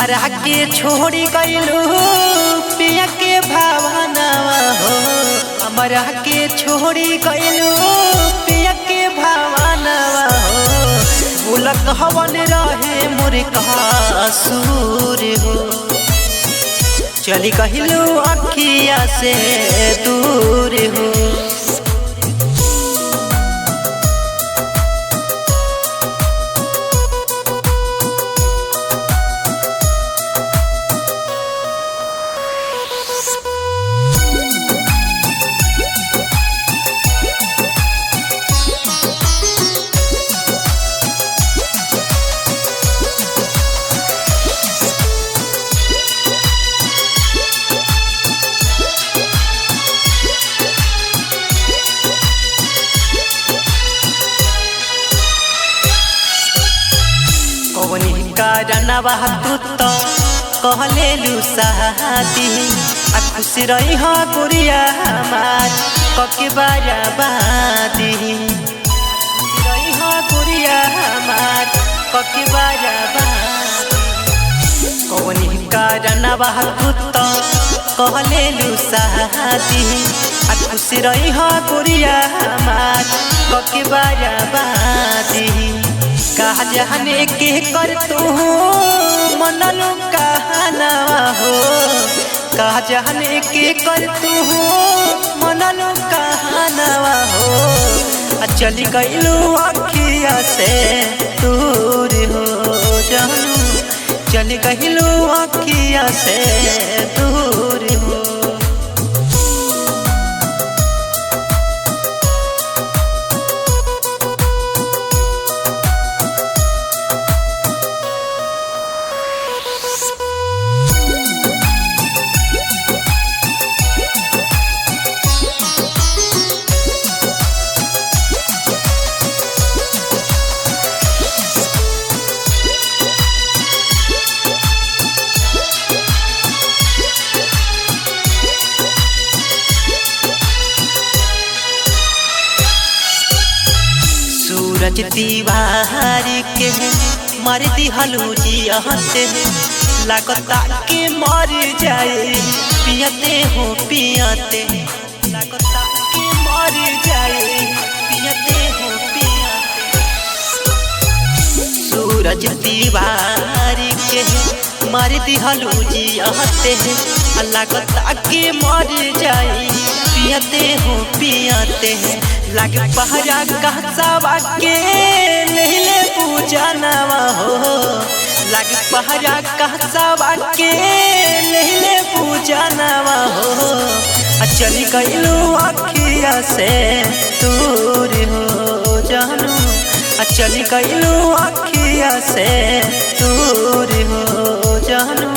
हमरा के छोड़ी गइलू पिया के भावनावा हो। हमरा के छोड़ी गइलू पिया के भावनावा हो। बुलक हवन रहे मोर कसूर हो। चली गइलू अखिया से दूर हो। कौनी कारणवा तू तो कहले लू शादी आ खुश रही हो गुड़िया हमार कके बराबादी। खुश रही हो गुड़िया हमार कके बराबादी। कौनी कारणवा तू तो कहले लू शादी आ खुश रही हो गुड़िया हमार कके बराबादी। कहा जाने के कर तू मनलू कहनावा हो। कहा जाने के कर तू मनलू कहनावा हो। चली गइलू अखिया से दूर हो जानू। चली गइलू अखिया से दूर हो। सूरज दीवारी के मर दिहलू जियते लागता के मर जाए पियते हो पियते। लागता के मर जाए पियते हो पियते। सूरज दीवारी के मर दिहलू जियते लागता के मर जाए पियते हो पियते। लागे पहरा कहसावा के लेले पूजनवा हो। लागे पहरा कहसावा के लेले पूजनवा हो। चली गइलू अखिया से दूर हो जानू। चली गइलू अखिया से दूर हो जानू।